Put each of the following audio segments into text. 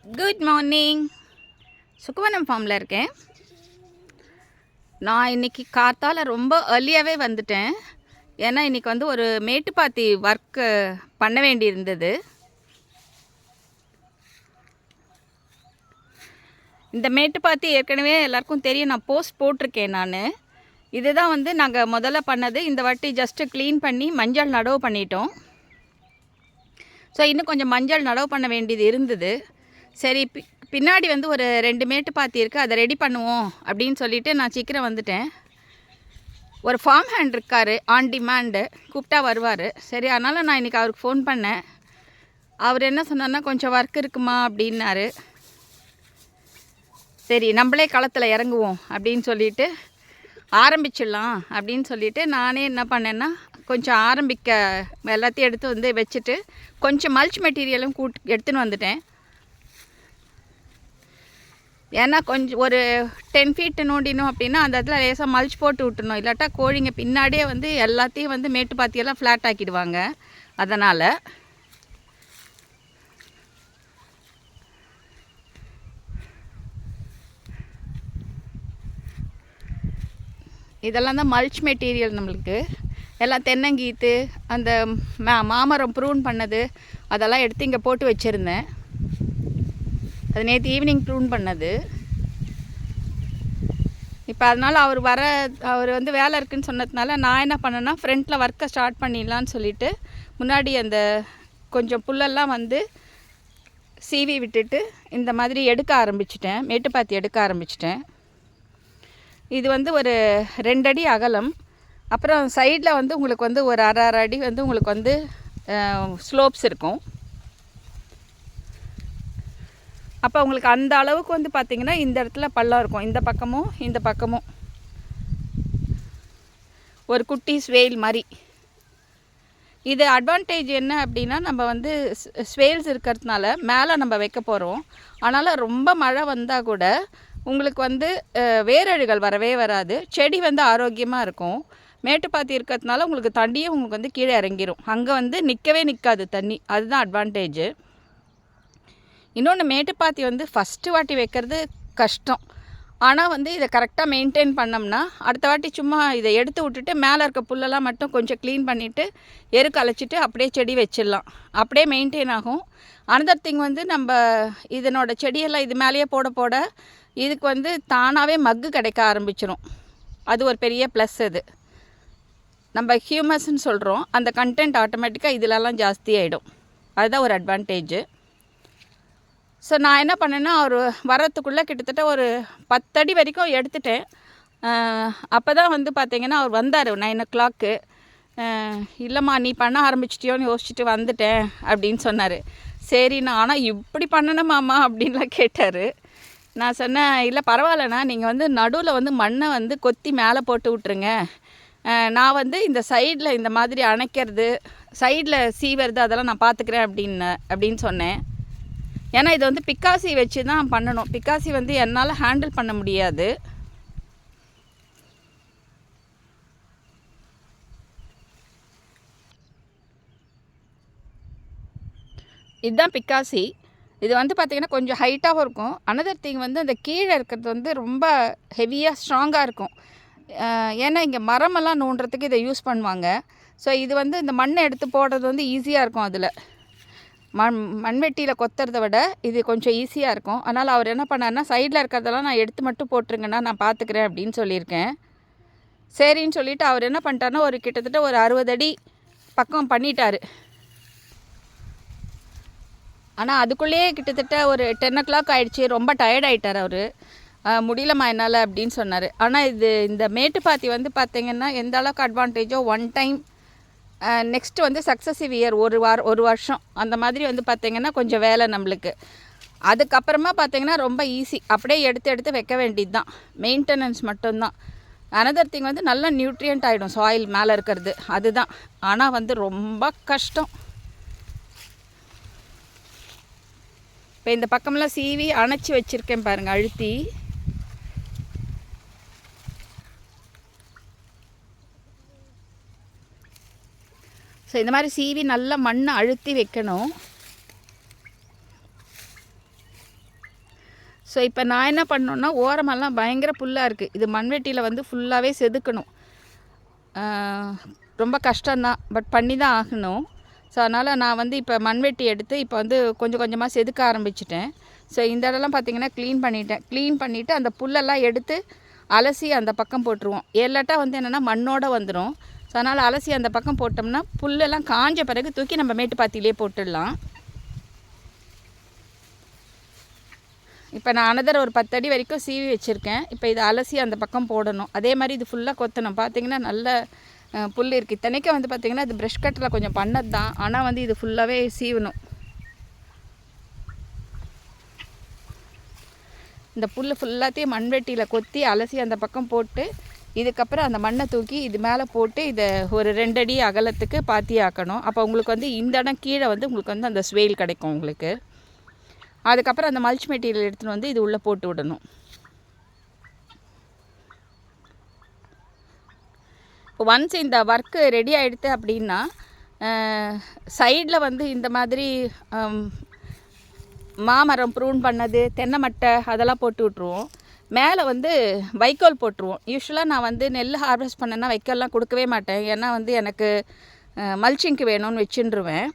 Good morning. சுக்குவனம் ஃபார்மில் இருக்கேன். நான் இன்றைக்கி காத்தால் ரொம்ப ஏர்லியாகவே வந்துட்டேன். ஏன்னா இன்றைக்கி வந்து ஒரு மேட்டுப்பாத்தி ஒர்க்கு பண்ண வேண்டி இருந்தது. இந்த மேட்டுப்பாத்தி ஏற்கனவே எல்லாருக்கும் தெரியும், நான் போஸ்ட் போட்டிருக்கேன். நான் இதுதான் வந்து நாங்கள் முதல்ல பண்ணது. இந்த வாட்டி ஜஸ்ட்டு க்ளீன் பண்ணி மஞ்சள் நடவு பண்ணிட்டோம். ஸோ இன்னும் கொஞ்சம் மஞ்சள் நடவு பண்ண வேண்டியது இருந்தது. சரி, பின்னாடி வந்து ஒரு 2 மேட்டுப்பாத்தி இருக்குது, அதை ரெடி பண்ணுவோம் அப்படின்னு சொல்லிவிட்டு நான் சீக்கிரம் வந்துட்டேன். ஒரு ஃபார்ம் ஹேண்ட் இருக்கார், ஆன் டிமாண்டு, கூப்பிட்டா வருவார். சரி, அதனால் நான் இன்றைக்கி அவருக்கு ஃபோன் பண்ணேன். அவர் என்ன சொன்னார்னா, கொஞ்சம் ஒர்க் இருக்குமா அப்படின்னாரு. சரி, நம்மளே களத்தில் இறங்குவோம் அப்படின்னு சொல்லிவிட்டு ஆரம்பிச்சிடலாம் அப்படின்னு சொல்லிவிட்டு நானே என்ன பண்ணேன்னா, கொஞ்சம் ஆரம்பிக்க எல்லாத்தையும் எடுத்து வந்து வச்சுட்டு கொஞ்சம் மல்ச் மெட்டீரியலும் எடுத்துன்னு வந்துட்டேன். ஏன்னா கொஞ்சம் ஒரு 10 ஃபீட் நோண்டினோம் அப்படின்னா அந்த இடத்துல லேசாக மல்ச் போட்டு விட்டுணும். இல்லாட்டா கோழிங்க பின்னாடியே வந்து எல்லாத்தையும் வந்து மேட்டுப்பாத்தியெல்லாம் ஃப்ளாட் ஆக்கிடுவாங்க. அதனால் இதெல்லாம் தான் மல்ச் மெட்டீரியல். நம்மளுக்கு எல்லாம் தென்னங்கீத்து, அந்த மாமரம் ப்ரூன் பண்ணது அதெல்லாம் எடுத்து இங்கே போட்டு வச்சுருந்தேன். அது நேற்று ஈவினிங் ப்ரூன் பண்ணது. இப்போ அதனால் அவர் வந்து வேலை இருக்குதுன்னு சொன்னதுனால நான் என்ன பண்ணேன்னா, ஃப்ரண்ட்டில் ஒர்க்கை ஸ்டார்ட் பண்ணிடலான்னு சொல்லிவிட்டு முன்னாடி அந்த கொஞ்சம் புல்லெல்லாம் வந்து சீவி விட்டுட்டு இந்த மாதிரி எடுக்க ஆரம்பிச்சிட்டேன். மேட்டுப்பாத்தி எடுக்க ஆரம்பிச்சிட்டேன். இது வந்து ஒரு 2 அடி அகலம். அப்புறம் சைடில் வந்து உங்களுக்கு வந்து ஒரு அரை அடி வந்து உங்களுக்கு வந்து ஸ்லோப்ஸ் இருக்கும். அப்போ உங்களுக்கு அந்த அளவுக்கு வந்து பார்த்திங்கன்னா இந்த இடத்துல பள்ளம் இருக்கும். இந்த பக்கமும் ஒரு குட்டி ஸ்வேல் மாதிரி. இது அட்வான்டேஜ் என்ன அப்படின்னா, நம்ம வந்து ஸ்வேல்ஸ் இருக்கிறதுனால மேலே நம்ம வைக்க போகிறோம். அதனால் ரொம்ப மழை வந்தால் கூட உங்களுக்கு வந்து வேரழுகள் வரவே வராது. செடி வந்து ஆரோக்கியமாக இருக்கும். மேட்டுப்பாத்தி இருக்கிறதுனால உங்களுக்கு தண்ணியும் உங்களுக்கு வந்து கீழே இறங்கிடும். அங்கே வந்து நிற்காது தண்ணி. அதுதான் அட்வான்டேஜு. இன்னொன்று, மேட்டுப்பாத்தி வந்து ஃபஸ்ட்டு வாட்டி வைக்கிறது கஷ்டம். ஆனால் வந்து இதை கரெக்டாக மெயின்டைன் பண்ணோம்னா அடுத்த வாட்டி சும்மா இதை எடுத்து விட்டுட்டு மேலே இருக்க புல்லெல்லாம் மட்டும் கொஞ்சம் க்ளீன் பண்ணிவிட்டு எருக்கு அழைச்சிட்டு அப்படியே செடி வச்சிடலாம். அப்படியே மெயின்டைன் ஆகும். அனதர் திங் வந்து நம்ம இதனோட செடியெல்லாம் இது மேலேயே போட இதுக்கு வந்து தானாகவே மக்கு கிடைக்க ஆரம்பிச்சிடும். அது ஒரு பெரிய ப்ளஸ். அது நம்ம ஹியூமஸ்ன்னு சொல்கிறோம், அந்த கண்டென்ட் ஆட்டோமேட்டிக்காக இதிலெல்லாம் ஜாஸ்தி ஆகிடும். அதுதான் ஒரு அட்வான்டேஜு. ஸோ நான் என்ன பண்ணேன்னா, அவர் வரத்துக்குள்ளே கிட்டத்தட்ட ஒரு 10 அடி வரைக்கும் எடுத்துட்டேன். அப்போ தான் வந்து பார்த்திங்கன்னா அவர் வந்தார் 9 o'clock. இல்லைம்மா, நீ பண்ண ஆரம்பிச்சிட்டியோன்னு யோசிச்சுட்டு வந்துட்டேன் அப்படின்னு சொன்னார். சரி, நான் ஆனால் இப்படி பண்ணணுமாம்மா அப்படின்லாம் கேட்டார். நான் சொன்னேன், இல்லை பரவாயில்லண்ணா, நீங்கள் வந்து நடுவில் வந்து மண்ணை வந்து கொத்தி மேலே போட்டு விட்ருங்க. நான் வந்து இந்த சைடில் இந்த மாதிரி அணைக்கிறது, சைடில் சீவறது அதெல்லாம் நான் பார்த்துக்கிறேன் அப்படின்னு சொன்னேன். ஏன்னா இது வந்து பிக்காசி வச்சு தான் பண்ணணும். பிக்காசி வந்து என்னால் ஹேண்டில் பண்ண முடியாது. இதுதான் பிக்காசி. இது வந்து பார்த்திங்கன்னா கொஞ்சம் ஹைட்டாகவும் இருக்கும். அனதர் திங் வந்து அந்த கீழே இருக்கிறது வந்து ரொம்ப ஹெவியாக ஸ்ட்ராங்காக இருக்கும். ஏன்னா இங்கே மரமெல்லாம் நோண்டுறதுக்கு இதை யூஸ் பண்ணுவாங்க. ஸோ இது வந்து இந்த மண்ணை எடுத்து போடுறது வந்து ஈஸியாக இருக்கும். அதில் மண்வெட்டியில் கொத்துறதை விட இது கொஞ்சம் ஈஸியாக இருக்கும். அதனால் அவர் என்ன பண்ணார்னா, சைடில் இருக்கிறதெல்லாம் நான் எடுத்து மட்டும் போட்டுருங்கண்ணா, நான் பார்த்துக்கிறேன் அப்படின்னு சொல்லியிருக்கேன். சரின்னு சொல்லிவிட்டு அவர் என்ன பண்ணிட்டாருன்னா, ஒரு கிட்டத்தட்ட ஒரு 60 அடி பக்கம் பண்ணிட்டார். ஆனால் அதுக்குள்ளேயே கிட்டத்தட்ட ஒரு 10 o'clock ஆகிடுச்சி. ரொம்ப டயர்ட் ஆகிட்டார் அவர். முடியலம்மா என்னால் அப்படின்னு சொன்னார். ஆனால் இந்த மேட்டுப்பாத்தி வந்து பார்த்திங்கன்னா எந்த அளவுக்கு அட்வான்டேஜோ, 1 டைம் நெக்ஸ்ட்டு வந்து சக்ஸஸிவ் இயர், ஒரு வருஷம் அந்த மாதிரி வந்து பார்த்திங்கன்னா கொஞ்சம் வேலை நம்மளுக்கு. அதுக்கப்புறமா பார்த்திங்கன்னா ரொம்ப ஈஸி. அப்படியே எடுத்து வைக்க வேண்டியது தான். மெயின்டெனன்ஸ் மட்டும்தான். அனதர் திங் வந்து நல்ல நியூட்ரியன்ட் ஆகிடும் சாயில் மேலே இருக்கிறது, அதுதான். ஆனால் வந்து ரொம்ப கஷ்டம். இப்போ இந்த பக்கமெல்லாம் சீவி அணைச்சி வச்சுருக்கேன் பாருங்கள், அழுத்தி. ஸோ இந்த மாதிரி சீவி நல்லா மண்ணை அழுத்தி வைக்கணும். ஸோ இப்போ நான் என்ன பண்ணணுன்னா, ஓரமெல்லாம் பயங்கர புல்லாக இருக்குது. இது மண்வெட்டியில் வந்து ஃபுல்லாகவே செதுக்கணும். ரொம்ப கஷ்டம்தான், பட் பண்ணி தான் ஆகணும். ஸோ அதனால் நான் வந்து இப்போ மண்வெட்டி எடுத்து இப்போ வந்து கொஞ்சம் கொஞ்சமாக செதுக்க ஆரம்பிச்சிட்டேன். ஸோ இந்த இடம்லாம் பார்த்திங்கன்னா க்ளீன் பண்ணிட்டேன். க்ளீன் பண்ணிவிட்டு அந்த புல்லெல்லாம் எடுத்து அலசி அந்த பக்கம் போட்டுருவோம். இல்லாட்டா வந்து என்னென்னா மண்ணோடு வந்துடும். ஸோ அதனால் அலசி அந்த பக்கம் போட்டோம்னா புல்லெல்லாம் காஞ்ச பிறகு தூக்கி நம்ம மேட்டுப்பாத்தியிலே போட்டுடலாம். இப்போ நான் அனதர் ஒரு 10 அடி வரைக்கும் சீவி வச்சுருக்கேன். இப்போ இதை அலசி அந்த பக்கம் போடணும். அதே மாதிரி இது ஃபுல்லாக கொத்தணும். பார்த்திங்கன்னா நல்ல புல் இருக்குது. இத்தனைக்கும் வந்து பார்த்திங்கன்னா இது ப்ரஷ் கட்டில் கொஞ்சம் பண்ணது தான். ஆனால் வந்து இது ஃபுல்லாகவே சீவணும். இந்த புல் ஃபுல்லாத்தையும் மண்வெட்டியில் கொத்தி அலசி அந்த பக்கம் போட்டு, இதுக்கப்புறம் அந்த மண்ணை தூக்கி இது மேலே போட்டு இதை ஒரு 2 அடி அகலத்துக்கு பாத்தி ஆக்கணும். அப்போ உங்களுக்கு வந்து இந்த இடம் கீழே வந்து உங்களுக்கு வந்து அந்த ஸ்வேல் கிடைக்கும் உங்களுக்கு. அதுக்கப்புறம் அந்த மல்ச் மெட்டீரியல் எடுத்துகிட்டு வந்து இது உள்ளே போட்டு விடணும். இப்போ ஒன்ஸ் இந்த ஒர்க்கு ரெடி ஆகிடுது அப்படின்னா, சைடில் வந்து இந்த மாதிரி மாமரம் ப்ரூன் பண்ணது, தென்னை மட்டை அதெல்லாம் போட்டு விட்ருவோம். மேலே வந்து வைக்கோல் போட்டுருவோம். யூஸ்வலாக நான் வந்து நெல் ஹார்வெஸ்ட் பண்ணேன்னா வைக்கோல்லாம் கொடுக்கவே மாட்டேன். ஏன்னா வந்து எனக்கு மல்ச்சிங்க்கு வேணும்னு வச்சுருவேன்.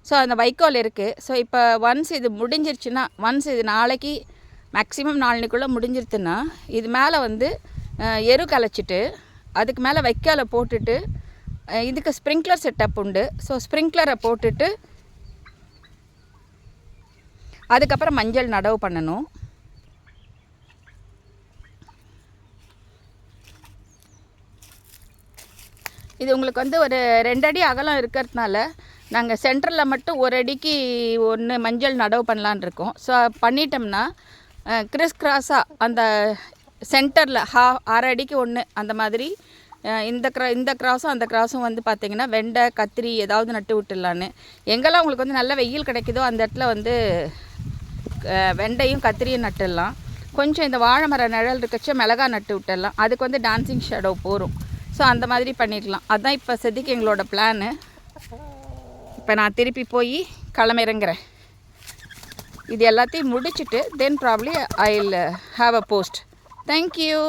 ஸோ அந்த வைக்கோல் இருக்குது. ஸோ இப்போ ஒன்ஸ் இது முடிஞ்சிருச்சுன்னா, ஒன்ஸ் இது நாளைக்கு மேக்ஸிமம் நாளைக்குள்ளே முடிஞ்சிருச்சுன்னா, இது மேலே வந்து எரு கலைச்சிட்டு அதுக்கு மேலே வைக்கோலை போட்டுட்டு, இதுக்கு ஸ்ப்ரிங்க்லர் செட்டப் உண்டு. ஸோ ஸ்ப்ரிங்க்லரை போட்டுட்டு அதுக்கப்புறம் மஞ்சள் நடவு பண்ணணும். இது உங்களுக்கு வந்து ஒரு 2 அடி அகலம் இருக்கிறதுனால நாங்கள் சென்டரில் மட்டும் 1 அடிக்கு 1 மஞ்சள் நடவு பண்ணலான் இருக்கோம். ஸோ பண்ணிட்டோம்னா கிராஸாக அந்த சென்டரில் 1/2 அடிக்கு 1 அந்த மாதிரி இந்த கிராஸும் அந்த கிராஸும் வந்து பார்த்திங்கன்னா வெண்டை, கத்திரி ஏதாவது நட்டு விட்டுடலான்னு. எங்கெல்லாம் உங்களுக்கு வந்து நல்ல வெயில் கிடைக்குதோ அந்த இடத்துல வந்து வெண்டையும் கத்திரியும் நட்டுடலாம். கொஞ்சம் இந்த வாழை மர நிழல் இருக்கச்ச மிளகா நட்டு விட்டுடலாம். அதுக்கு வந்து டான்சிங் ஷேடோ போகும். ஸோ அந்த மாதிரி பண்ணிடலாம். அதுதான் இப்போ செதுக்கு எங்களோட பிளானு. இப்போ நான் திருப்பி போய் களமிறங்குறேன். இது எல்லாத்தையும் முடிச்சுட்டு தென் probably I will have a post. Thank you.